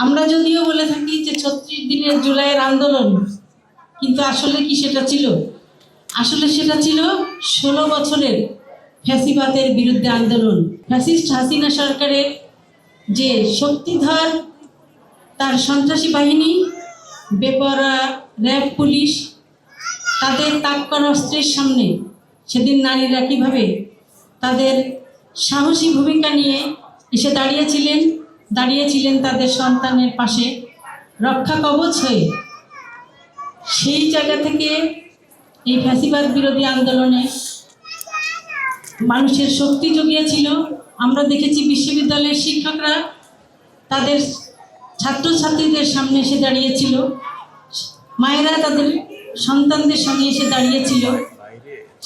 আমরা যদিও বলে থাকি যে ৩৬ দিনের জুলাইয়ের আন্দোলন, কিন্তু আসলে কি সেটা ছিল? আসলে সেটা ছিল ১৬ বছরের ফ্যাসিবাদের বিরুদ্ধে আন্দোলন। ফ্যাসিস্ট হাসিনা সরকারের যে শক্তিধর তার সন্ত্রাসী বাহিনী, বেপরোয়া র্যাব পুলিশ, তাদের তাক্কর অস্ত্রের সামনে সেদিন নারীরা কীভাবে তাদের সাহসী ভূমিকা নিয়ে এসে দাঁড়িয়েছিলেন তাদের সন্তানের পাশে রক্ষা কবচ হয়ে। সেই জায়গা থেকে এই ফ্যাসিবাদ বিরোধী আন্দোলনে মানুষের শক্তি জুগিয়েছিল। আমরা দেখেছি বিশ্ববিদ্যালয়ের শিক্ষকরা তাদের ছাত্রছাত্রীদের সামনে এসে দাঁড়িয়েছিল, মায়েরা তাদের সন্তানদের সামনে এসে দাঁড়িয়েছিল।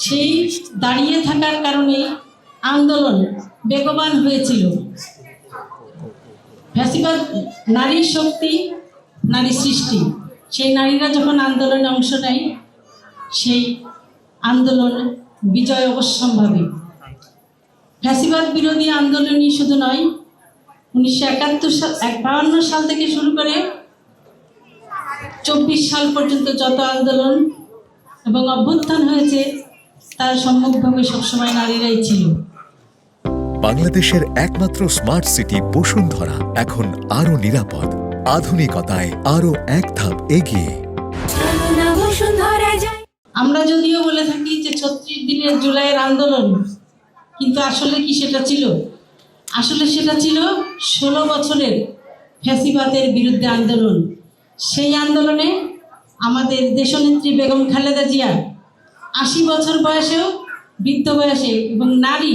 সেই দাঁড়িয়ে থাকার কারণে আন্দোলন বেগবান হয়েছিল। ফ্যাসিবাদ নারীর শক্তি, নারী সৃষ্টি। সেই নারীরা যখন আন্দোলনে অংশ নেয়, সেই আন্দোলন বিজয় অবশ্যম্ভাবী। ফ্যাসিবাদ বিরোধী আন্দোলনই শুধু নয়, 1951 সাল থেকে শুরু করে 24 সাল পর্যন্ত যত আন্দোলন এবং অভ্যুত্থান হয়েছে, তার সম্মুখভাবে সবসময় নারীরাই ছিল। বাংলাদেশের একমাত্র স্মার্ট সিটি বসুন্ধরা এখন আরো নিরাপদ, আধুনিকতায় আরো এক ধাপ এগিয়ে। আমরা যদিও বলে থাকি যে ৩৬ দিনের জুলাইয়ের আন্দোলন, কিন্তু আসলে কি সেটা ছিল? আসলে সেটা ছিল ১৬ বছরের ফ্যাসিবাদের বিরুদ্ধে আন্দোলন। সেই আন্দোলনে আমাদের দেশনেত্রী বেগম খালেদা জিয়া ৮০ বছর বয়সেও, বৃদ্ধ বয়সে, এবং নারী,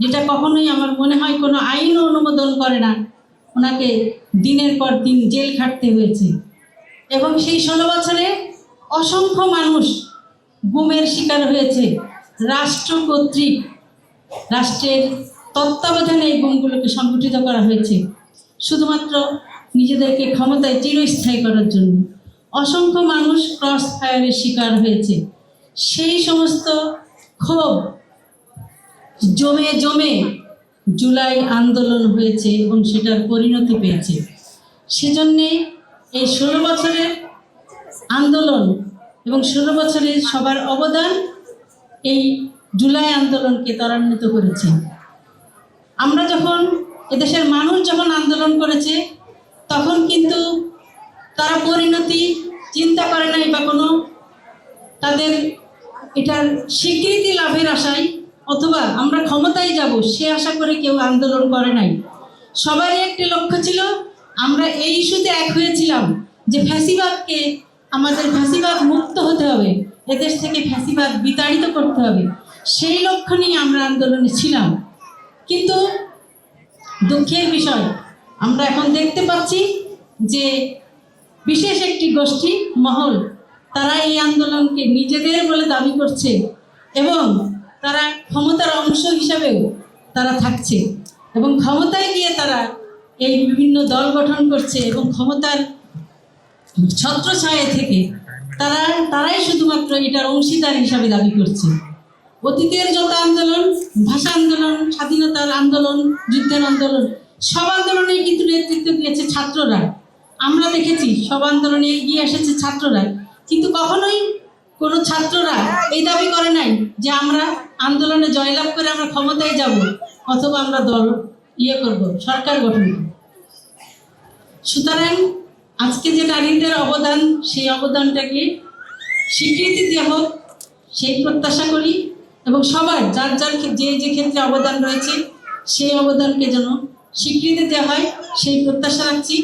যেটা কখনোই আমার মনে হয় কোনো আইনও অনুমোদন করে না, ওনাকে দিনের পর দিন জেল খাটতে হয়েছে। এবং সেই ১৬ বছরে অসংখ্য মানুষ গুমের শিকার হয়েছে। রাষ্ট্র কর্তৃক, রাষ্ট্রের তত্ত্বাবধানে এই গুমগুলোকে সংগঠিত করা হয়েছে শুধুমাত্র নিজেদেরকে ক্ষমতায় চিরস্থায়ী করার জন্য। অসংখ্য মানুষ ক্রস ফায়ারের শিকার হয়েছে। সেই সমস্ত ক্ষোভ জমে জমে জুলাই আন্দোলন হয়েছে এবং সেটার পরিণতি পেয়েছে। সেজন্যে এই ১৬ বছরের আন্দোলন এবং ১৬ বছরের সবার অবদান এই জুলাই আন্দোলনকে ত্বরান্বিত করেছে। আমরা যখন, এদেশের মানুষ যখন আন্দোলন করেছে, তখন কিন্তু তারা পরিণতি চিন্তা করে নাই বা কোনো তাদের এটার স্বীকৃতি লাভের আশায় অথবা আমরা ক্ষমতায় যাব সে আশা করে কেউ আন্দোলন করে নাই। সবারই একটি লক্ষ্য ছিল, আমরা এই ইস্যুতে এক হয়েছিলাম যে ফ্যাসিবাদকে, আমাদের ফ্যাসিবাদ মুক্ত হতে হবে, এদেশ থেকে ফ্যাসিবাদ বিতাড়িত করতে হবে। সেই লক্ষ্য নিয়ে আমরা আন্দোলনে ছিলাম। কিন্তু দুঃখের বিষয়, আমরা এখন দেখতে পাচ্ছি যে বিশেষ একটি গোষ্ঠী মহল, তারা এই আন্দোলনকে নিজেদের বলে দাবি করছে এবং তারা ক্ষমতার অংশ হিসাবেও তারা থাকছে এবং ক্ষমতায় গিয়ে তারা এই বিভিন্ন দল গঠন করছে এবং ক্ষমতার ছত্রছায়া থেকে তারাই শুধুমাত্র এটার অংশীদার হিসাবে দাবি করছে। অতীতের যত আন্দোলন, ভাষা আন্দোলন, স্বাধীনতার আন্দোলন, যুদ্ধের আন্দোলন, সব আন্দোলনেই কিন্তু নেতৃত্ব দিয়েছে ছাত্ররা। আমরা দেখেছি সব আন্দোলনে এগিয়ে এসেছে ছাত্ররা, কিন্তু কখনোই কোনো ছাত্ররা এই দাবি করে নাই যে আমরা আন্দোলনে জয়লাভ করে আমরা ক্ষমতায় যাব অথবা আমরা দল করব, সরকার গঠন করব। সুতরাং আজকে যে নারীদের অবদান, সেই অবদানটাকে স্বীকৃতি দেওয়া হোক সেই প্রত্যাশা করি এবং সবার যার যে ক্ষেত্রে অবদান রয়েছে সেই অবদানকে যেন স্বীকৃতি দেওয়া হয় সেই প্রত্যাশা রাখছি।